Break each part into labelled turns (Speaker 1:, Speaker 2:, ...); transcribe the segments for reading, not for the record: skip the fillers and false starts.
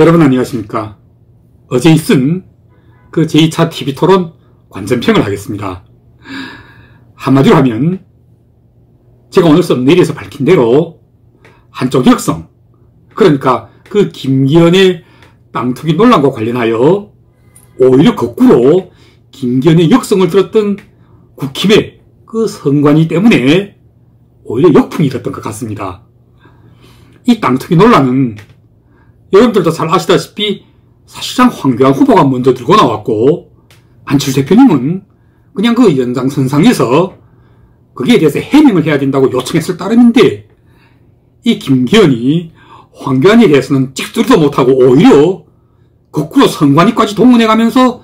Speaker 1: 여러분 안녕하십니까. 어제 있은 그 제2차 TV토론 관전평을 하겠습니다. 한마디로 하면 제가 오늘 썸네일에서 밝힌 대로 한쪽 역성, 그러니까 그 김기현의 땅 투기 논란과 관련하여 오히려 거꾸로 김기현의 역성을 들었던 국힘의 그 선관위 때문에 오히려 역풍이 일었던 것 같습니다. 이 땅 투기 논란은 여러분들도 잘 아시다시피 사실상 황교안 후보가 먼저 들고 나왔고, 안철수 대표님은 그냥 그 연장선상에서 거기에 대해서 해명을 해야 된다고 요청했을 따름인데, 이 김기현이 황교안에 대해서는 찍소리도 못하고 오히려 거꾸로 선관위까지 동원해가면서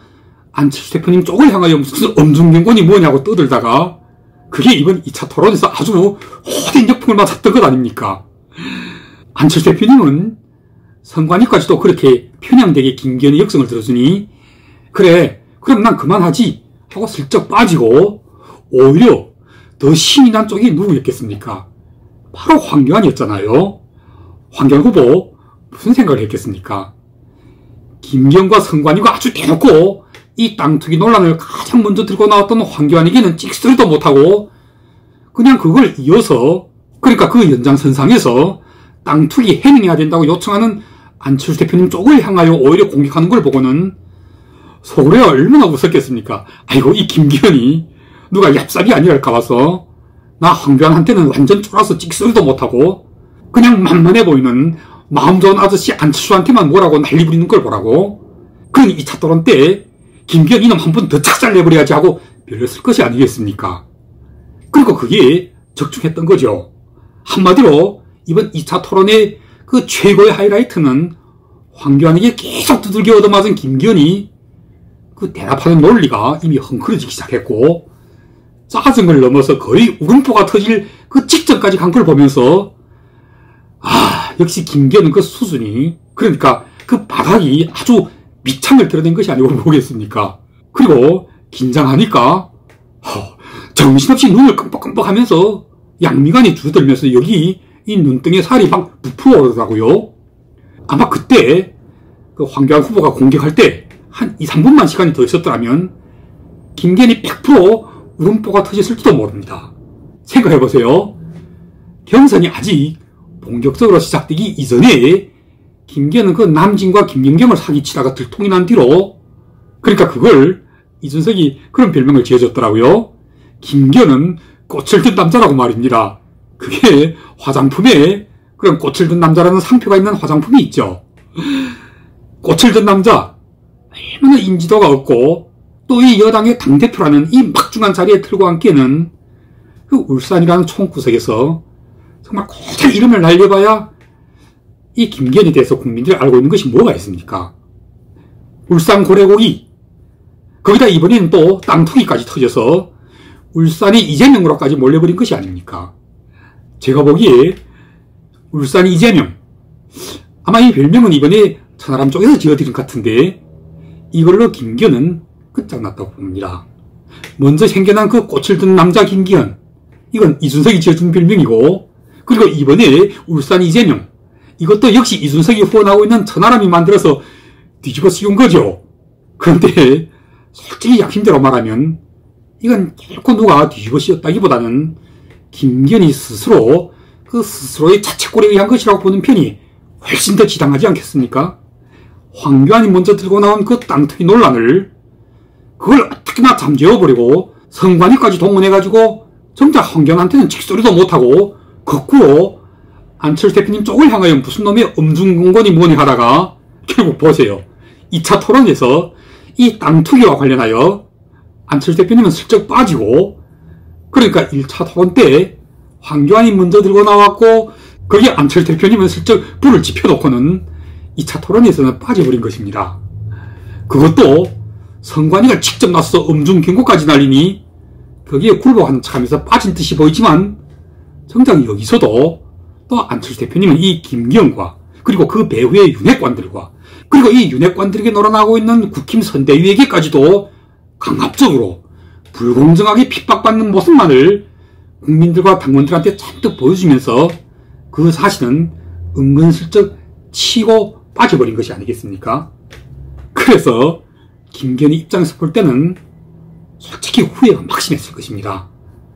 Speaker 1: 안철수 대표님 쪽을 향하여 무슨 엄중경곤이 뭐냐고 떠들다가 그게 이번 2차 토론에서 아주 호된 역풍을 맞았던 것 아닙니까? 안철수 대표님은 선관위까지도 그렇게 편향되게 김기현의 역성을 들어주니 그래 그럼 난 그만하지 하고 슬쩍 빠지고, 오히려 더 신이 난 쪽이 누구였겠습니까? 바로 황교안이었잖아요. 황교안 후보 무슨 생각을 했겠습니까? 김기현과 선관위가 아주 대놓고 이 땅 투기 논란을 가장 먼저 들고 나왔던 황교안에게는 찍소리도 못하고 그냥 그걸 이어서, 그러니까 그 연장선상에서 땅 투기 해명해야 된다고 요청하는 안철수 대표님 쪽을 향하여 오히려 공격하는 걸 보고는 속으로 얼마나 웃었겠습니까? 아이고, 이 김기현이 누가 얍삽이 아니랄까 봐서 나 황교안한테는 완전 쫄아서 찍소리도 못하고 그냥 만만해 보이는 마음 좋은 아저씨 안철수한테만 뭐라고 난리 부리는 걸 보라고. 그러니 2차 토론 때 김기현 이놈 한 번 더 착살내버려야지 하고 별렸을 것이 아니겠습니까? 그리고 그게 적중했던 거죠. 한마디로 이번 2차 토론의 그 최고의 하이라이트는 황교안에게 계속 두들겨 얻어맞은 김기현이 그 대답하는 논리가 이미 헝클어지기 시작했고, 짜증을 넘어서 거의 울음보가 터질 그 직전까지 간 걸 보면서 역시 김기현은 그 수준이, 그러니까 그 바닥이 아주 밑창을 드러낸 것이 아니고 뭐겠습니까? 그리고 긴장하니까 정신없이 눈을 끔뻑끔뻑 하면서 양미간이 두들면서 여기 이 눈등에 살이 막 부풀어 오르더라고요. 아마 그때 그 황교안 후보가 공격할 때 한 2, 3분만 시간이 더 있었더라면 김기현이 100% 울음보가 터졌을지도 모릅니다. 생각해보세요. 경선이 아직 본격적으로 시작되기 이전에 김기현은 그 남진과 김연경을 사기치다가 들통이 난 뒤로, 그러니까 그걸 이준석이 그런 별명을 지어줬더라고요. 김기현은 꽃을 든 남자라고 말입니다. 그게 화장품에 그런 꽃을 든 남자라는 상표가 있는 화장품이 있죠. 꽃을 든 남자, 얼마나 인지도가 없고 또 이 여당의 당대표라는 이 막중한 자리에 들고 앉기에는 그 울산이라는 총구석에서 정말 고작 이름을 날려봐야 이 김기현에 대해서 국민들이 알고 있는 것이 뭐가 있습니까? 울산 고래고기, 거기다 이번에는 또 땅 투기까지 터져서 울산이 이재명으로까지 몰려버린 것이 아닙니까? 제가 보기에 울산이 이재명, 아마 이 별명은 이번에 천하람 쪽에서 지어드린 것 같은데 이걸로 김기현은 끝장났다고 봅니다. 먼저 생겨난 그 꽃을 든 남자 김기현, 이건 이준석이 지어준 별명이고, 그리고 이번에 울산 이재명, 이것도 역시 이준석이 후원하고 있는 천하람이 만들어서 뒤집어 씌운 거죠. 그런데 솔직히 약심대로 말하면 이건 결코 누가 뒤집어 씌웠다기보다는 김기현이 스스로 그 스스로의 자책골에 의한 것이라고 보는 편이 훨씬 더 지당하지 않겠습니까? 황교안이 먼저 들고 나온 그 땅 투기 논란을 그걸 어떻게나 잠재워버리고 선관위까지 동원해가지고 정작 황교안한테는 칙소리도 못하고 거꾸로 안철수 대표님 쪽을 향하여 무슨 놈의 엄중공곤이 뭐니 하다가 결국 보세요. 2차 토론에서 이 땅 투기와 관련하여 안철수 대표님은 슬쩍 빠지고, 그러니까 1차 토론 때 황교안이 먼저 들고 나왔고 거기에 안철수 대표님은 슬쩍 불을 지펴놓고는 2차 토론에서는 빠져버린 것입니다. 그것도 선관위가 직접 나서서 엄중 경고까지 날리니 거기에 굴복하는 척하면서 빠진 듯이 보이지만 정작 여기서도 또 안철수 대표님은 이 김기현과 그리고 그 배후의 윤핵관들과 그리고 이 윤핵관들에게 놀아나고 있는 국힘 선대위에게까지도 강압적으로 불공정하게 핍박받는 모습만을 국민들과 당원들한테 잔뜩 보여주면서 그 사실은 은근슬쩍 치고 빠져버린 것이 아니겠습니까? 그래서 김기현의 입장에서 볼 때는 솔직히 후회가 막심했을 것입니다.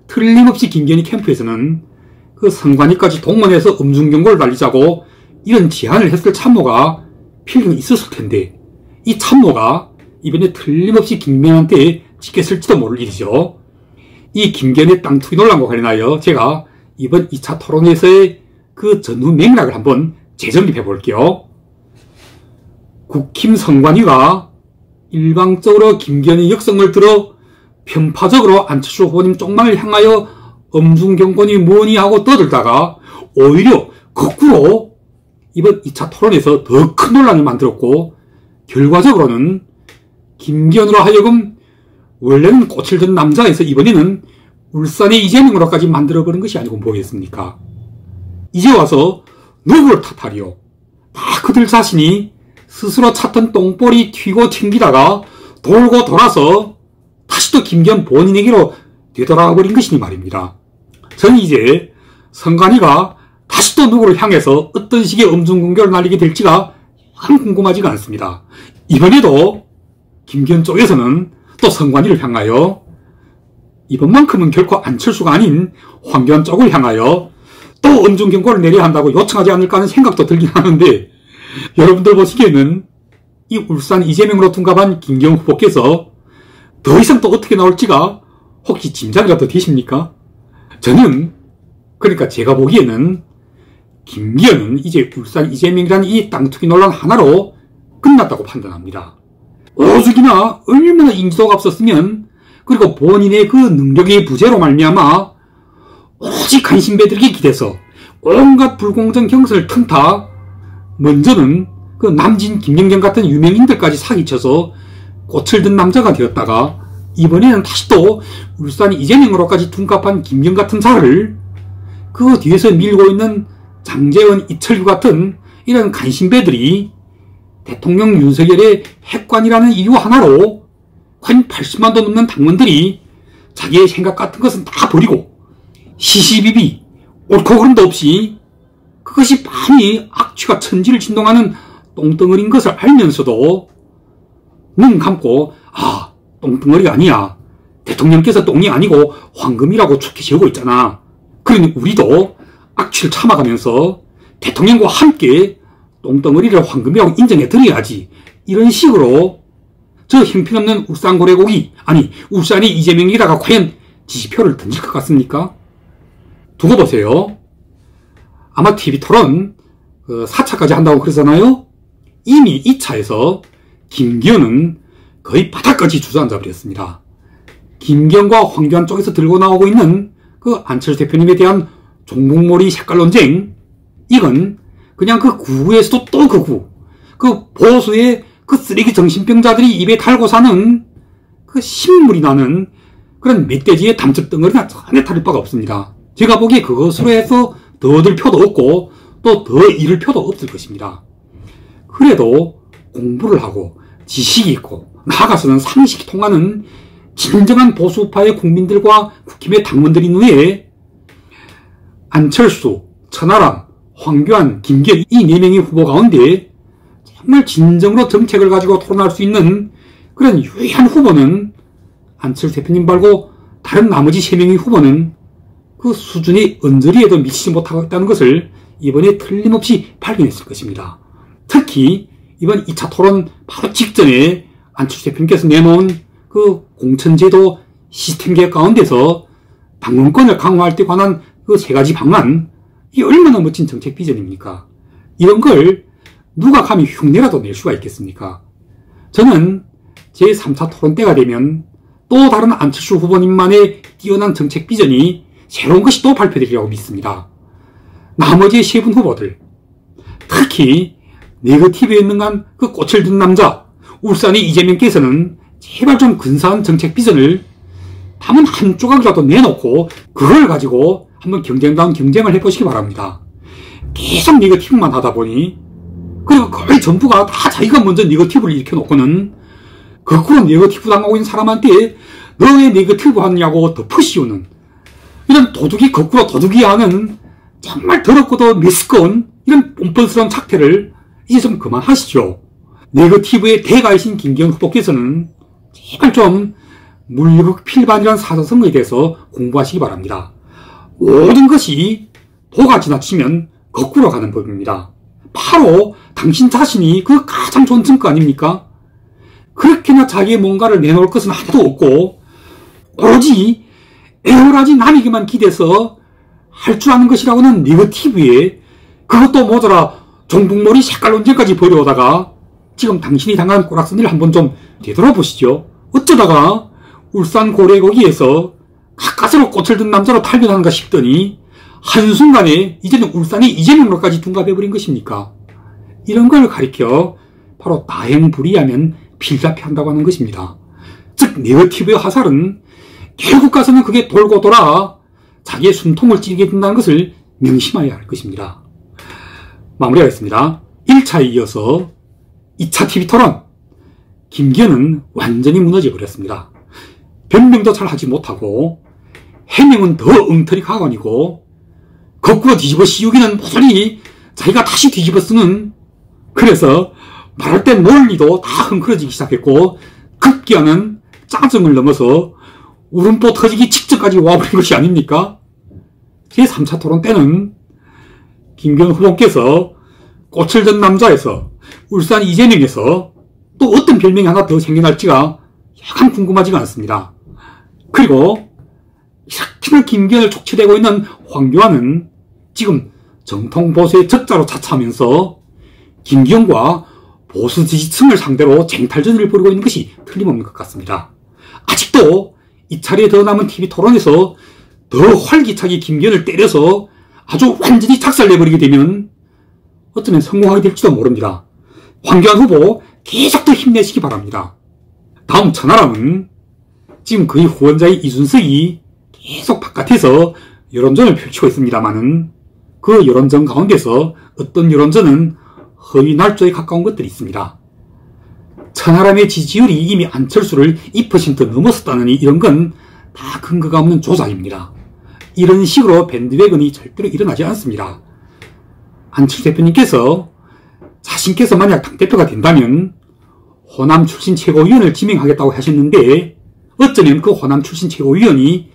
Speaker 1: 틀림없이 김기현의 캠프에서는 그 선관위까지 동원해서 음중경고를 날리자고 이런 제안을 했을 참모가 필요는 있었을 텐데 이 참모가 이번에 틀림없이 김기현한테 찍혔을지도 모를 일이죠. 이 김기현의 땅 투기 논란과 관련하여 제가 이번 2차 토론에서의 그 전후 맥락을 한번 재정립해 볼게요. 국힘 선관위가 일방적으로 김기현의 역성을 들어 편파적으로 안철수 후보님 쪽만을 향하여 엄중경고니 뭐니 하고 떠들다가 오히려 거꾸로 이번 2차 토론에서 더 큰 논란을 만들었고 결과적으로는 김기현으로 하여금 원래는 꽃을 든 남자에서 이번에는 울산의 이재명으로까지 만들어버린 것이 아니고 뭐겠습니까? 이제 와서 누구를 탓하리요? 다 그들 자신이 스스로 찾던 똥볼이 튀고 튕기다가 돌고 돌아서 다시 또 김기현 본인에게로 되돌아가 버린 것이니 말입니다. 저는 이제 선관위가 다시 또 누구를 향해서 어떤 식의 엄중공격을 날리게 될지가 참 궁금하지가 않습니다. 이번에도 김기현 쪽에서는 또 선관위를 향하여 이번만큼은 결코 안철수가 아닌 황교안 쪽을 향하여 또 엄중경고를 내려야 한다고 요청하지 않을까 하는 생각도 들긴 하는데 여러분들 보시기에는 이 울산 이재명으로 둔갑한 김기현 후보께서 더 이상 또 어떻게 나올지가 혹시 짐작이라도 되십니까? 저는 그러니까 제가 보기에는 김기현은 이제 울산 이재명이라는 이 땅투기 논란 하나로 끝났다고 판단합니다. 오죽이나 얼마나 인지도가 없었으면 그리고 본인의 그 능력의 부재로 말미암아 오직 간신배들에게 기대서 온갖 불공정 경선을 틈타 먼저는 그 남진 김영경 같은 유명인들까지 사기쳐서 꽃을 든 남자가 되었다가 이번에는 다시 또 울산 이재명으로까지 둔갑한 김경 같은 자를 그 뒤에서 밀고 있는 장제원, 이철규 같은 이런 간신배들이 대통령 윤석열의 핵관이라는 이유 하나로 한 80만도 넘는 당원들이 자기의 생각 같은 것은 다 버리고 시시비비 옳고 그름도 없이 그것이 많이 악취가 천지를 진동하는 똥덩어리인 것을 알면서도 눈 감고 아 똥덩어리가 아니야 대통령께서 똥이 아니고 황금이라고 좋게 지우고 있잖아. 그러니 우리도 악취를 참아가면서 대통령과 함께 똥덩어리를 황금이라고 인정해 드려야지. 이런 식으로 저 형편없는 울산 고래고기 아니 울산의 이재명이라가 과연 지지표를 던질 것 같습니까? 두고 보세요. 아마 TV토론 4차까지 한다고 그러잖아요. 이미 2차에서 김기현은 거의 바닥까지 주저앉아 버렸습니다. 김기현과 황교안 쪽에서 들고 나오고 있는 그 안철수 대표님에 대한 종북몰이 색깔 논쟁, 이건 그냥 그 구구에서도 또 그 구, 그 보수의 그 쓰레기 정신병자들이 입에 달고 사는 그 신물이 나는 그런 멧돼지의 담즙 덩어리나 전혀 다를 바가 없습니다. 제가 보기에 그것으로 해서 더 얻을 표도 없고 또 더 잃을 표도 없을 것입니다. 그래도 공부를 하고 지식이 있고 나아가서는 상식이 통하는 진정한 보수파의 국민들과 국힘의 당원들인 후에 안철수, 천하람, 황교안, 김기현 이 4명의 후보 가운데 정말 진정으로 정책을 가지고 토론할 수 있는 그런 유일한 후보는 안철수 대표님 말고 다른 나머지 3명의 후보는 그 수준이 언저리에도 미치지 못하고 있다는 것을 이번에 틀림없이 발견했을 것입니다. 특히 이번 2차 토론 바로 직전에 안철수 대표님께서 내놓은 그 공천제도 시스템 개혁 가운데서 당원권을 강화할 때 관한 그 3가지 방안, 이게 얼마나 멋진 정책 비전입니까? 이런 걸 누가 감히 흉내라도 낼 수가 있겠습니까? 저는 제3차 토론 때가 되면 또 다른 안철수 후보님만의 뛰어난 정책 비전이 새로운 것이 또 발표되리라고 믿습니다. 나머지 3분 후보들, 특히 네거티브였는간 그 꽃을 든 남자 울산의 이재명께서는 제발 좀 근사한 정책 비전을 담은 한 조각이라도 내놓고 그걸 가지고 한번 경쟁다운 경쟁을 해보시기 바랍니다. 계속 네거티브만 하다 보니 그리고 거의 전부가 다 자기가 먼저 네거티브를 일으켜놓고는 거꾸로 네거티브 당하고 있는 사람한테 너 왜 네거티브 하느냐고 덮어씌우는 이런 도둑이 거꾸로 도둑이 하는 정말 더럽고도 미스꺼운 이런 뻔뻔스러운 착태를 이제 좀 그만하시죠. 네거티브의 대가이신 김기현 후보께서는 제발 좀 물극필반이라는 사자성어에 대해서 공부하시기 바랍니다. 모든 것이 도가 지나치면 거꾸로 가는 법입니다. 바로 당신 자신이 그 가장 좋은 증거 아닙니까? 그렇게나 자기의 뭔가를 내놓을 것은 하나도 없고 오로지 에어라지 남에게만 기대서 할 줄 아는 것이라고는 네거티브에 그것도 모자라 종북몰이 색깔 논쟁까지 벌여오다가 지금 당신이 당한 꼬락서니를 한번 좀 되돌아보시죠. 어쩌다가 울산 고래고기에서 가까스로 꽃을 든 남자로 탈변하는가 싶더니 한순간에 이제는 울산이 이재명으로까지 둔갑해버린 것입니까? 이런 걸 가리켜 바로 다행불이하면 필자피 한다고 하는 것입니다. 즉 네거티브의 화살은 결국 가서는 그게 돌고 돌아 자기의 숨통을 찌르게 된다는 것을 명심해야 할 것입니다. 마무리하겠습니다. 1차에 이어서 2차 TV토론, 김기현은 완전히 무너져 버렸습니다. 변명도 잘 하지 못하고 해명은 더 엉터리 가관이고 거꾸로 뒤집어 씌우기는 모조리 자기가 다시 뒤집어 쓰는, 그래서 말할 때 논리도 다 헝클어지기 시작했고 급기야는 짜증을 넘어서 울음보 터지기 직전까지 와버린 것이 아닙니까? 제3차 토론 때는 김기현 후보께서 꽃을 든 남자에서 울산 이재명에서 또 어떤 별명이 하나 더 생겨날지가 약간 궁금하지가 않습니다. 그리고 이렇게나 김기현을 촉취되고 있는 황교안은 지금 정통보수의 적자로 자처하면서 김기현과 보수 지지층을 상대로 쟁탈전을 벌이고 있는 것이 틀림없는 것 같습니다. 아직도 이 차례에 더 남은 TV 토론에서 더 활기차게 김기현을 때려서 아주 완전히 작살내버리게 되면 어쩌면 성공하게 될지도 모릅니다. 황교안 후보 계속 더 힘내시기 바랍니다. 다음 천하람은 지금 그의 후원자의 이준석이 계속 바깥에서 여론전을 펼치고 있습니다만은 그 여론전 가운데서 어떤 여론전은 허위 날조에 가까운 것들이 있습니다. 천하람의 지지율이 이미 안철수를 2% 넘었었다느니 이런 건 다 근거가 없는 조작입니다. 이런 식으로 밴드웨건이 절대로 일어나지 않습니다. 안철수 대표님께서 자신께서 만약 당대표가 된다면 호남 출신 최고위원을 지명하겠다고 하셨는데 어쩌면 그 호남 출신 최고위원이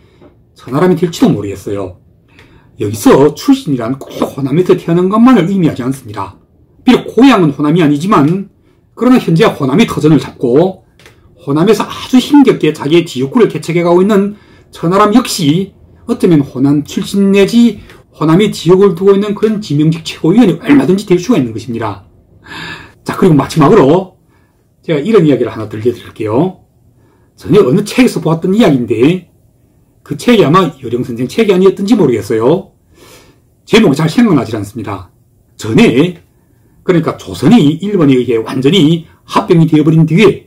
Speaker 1: 천하람이 될지도 모르겠어요. 여기서 출신이란 꼭 호남에서 태어난 것만을 의미하지 않습니다. 비록 고향은 호남이 아니지만 그러나 현재 호남의 터전을 잡고 호남에서 아주 힘겹게 자기의 지역구를 개척해가고 있는 천하람 역시 어쩌면 호남 출신 내지 호남의 지역을 두고 있는 그런 지명직 최고위원이 얼마든지 될 수가 있는 것입니다. 자, 그리고 마지막으로 제가 이런 이야기를 하나 들려드릴게요. 전혀 어느 책에서 보았던 이야기인데 그 책이 아마 여령선생 책이 아니었던지 모르겠어요. 제목이 잘 생각나지 않습니다. 전에 그러니까 조선이 일본에 의해 완전히 합병이 되어버린 뒤에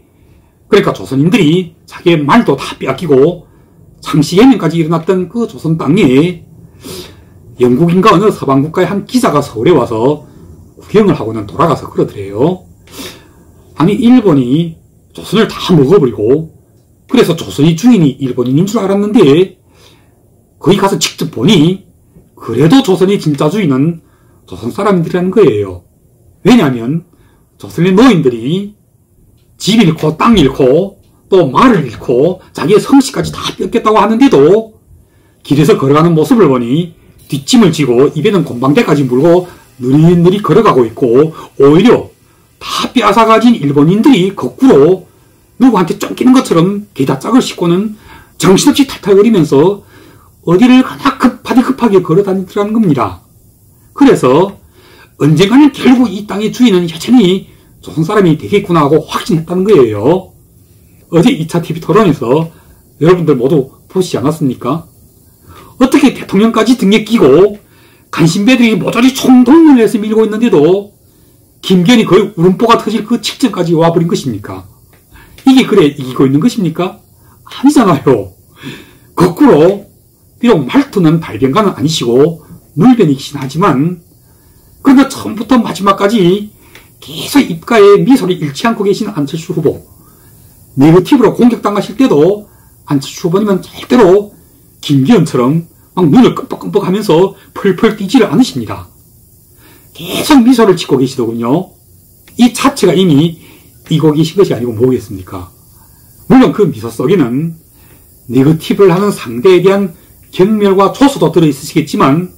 Speaker 1: 그러니까 조선인들이 자기의 말도 다 빼앗기고 창씨해명까지 일어났던 그 조선 땅에 영국인가 어느 서방국가의 한 기자가 서울에 와서 구경을 하고는 돌아가서 그러더래요. 아니 일본이 조선을 다 먹어버리고 그래서 조선이 주인이 일본인인 줄 알았는데 거기 가서 직접 보니 그래도 조선이 진짜 주인은 조선 사람들이라는 거예요. 왜냐하면 조선의 노인들이 집 잃고 땅 잃고 또 말을 잃고 자기의 성씨까지 다 뺏겼다고 하는데도 길에서 걸어가는 모습을 보니 뒷짐을 지고 입에는 곰방대까지 물고 느릿느릿 걸어가고 있고 오히려 다 빼앗아 가진 일본인들이 거꾸로 누구한테 쫓기는 것처럼 게다짝을 싣고는 정신없이 탈탈거리면서 어디를 가나 급하게 걸어다니더라는 겁니다. 그래서 언젠가는 결국 이 땅의 주인은 여전히 조선 사람이 되겠구나 하고 확신했다는 거예요. 어제 2차 TV 토론에서 여러분들 모두 보시지 않았습니까? 어떻게 대통령까지 등에 끼고 간신배들이 모조리 총동원을 해서 밀고 있는데도 김기현이 거의 울음보가 터질 그 직전까지 와버린 것입니까? 이게 그래 이기고 있는 것입니까? 아니잖아요. 거꾸로 비록 말투는 발변가는 아니시고 물변이시긴 하지만 그러나 처음부터 마지막까지 계속 입가에 미소를 잃지 않고 계신 안철수 후보, 네거티브로 공격당하실 때도 안철수 후보님은 절대로 김기현처럼 막 눈을 끔뻑끔뻑 하면서 펄펄 뛰지를 않으십니다. 계속 미소를 짓고 계시더군요. 이 자체가 이미 이곡이신 것이 아니고 뭐겠습니까? 물론 그 미소 속에는 네거티브를 하는 상대에 대한 경멸과 조소도 들어있으시겠지만,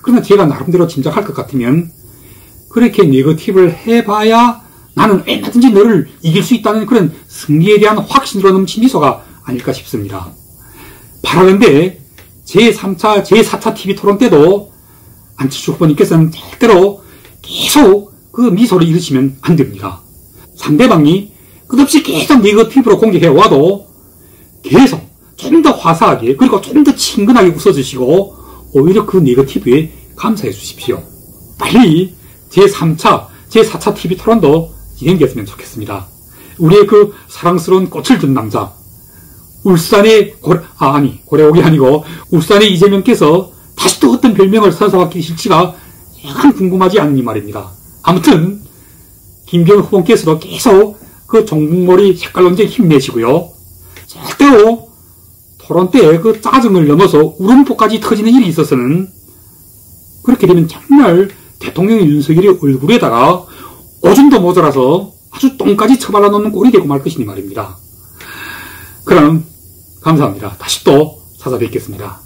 Speaker 1: 그러나 제가 나름대로 짐작할 것 같으면 그렇게 네거티브를 해봐야 나는 얼마든지 너를 이길 수 있다는 그런 승리에 대한 확신으로 넘친 미소가 아닐까 싶습니다. 바라는데 제3차, 제4차 TV 토론 때도 안철수 후보님께서는 절대로 계속 그 미소를 잃으시면 안 됩니다. 상대방이 끝없이 계속 네거티브로 공격해와도 계속 좀 더 화사하게, 그리고 좀 더 친근하게 웃어주시고 오히려 그 네거티브에 감사해 주십시오. 빨리 제3차, 제4차 TV 토론도 진행되었으면 좋겠습니다. 우리의 그 사랑스러운 꽃을 든 남자, 울산의 고래옥이 아니고 울산의 이재명께서 다시 또 어떤 별명을 선사받기 싫지가 참 궁금하지 않니 말입니다. 아무튼 김경호 후보께서도 계속 그 종북머리 색깔 논쟁 힘내시고요. 절대로 토론 때 그 짜증을 넘어서 울음보까지 터지는 일이 있어서는, 그렇게 되면 정말 대통령 윤석열의 얼굴에다가 오줌도 모자라서 아주 똥까지 처발라 놓는 꼴이 되고 말 것이니 말입니다. 그럼 감사합니다. 다시 또 찾아뵙겠습니다.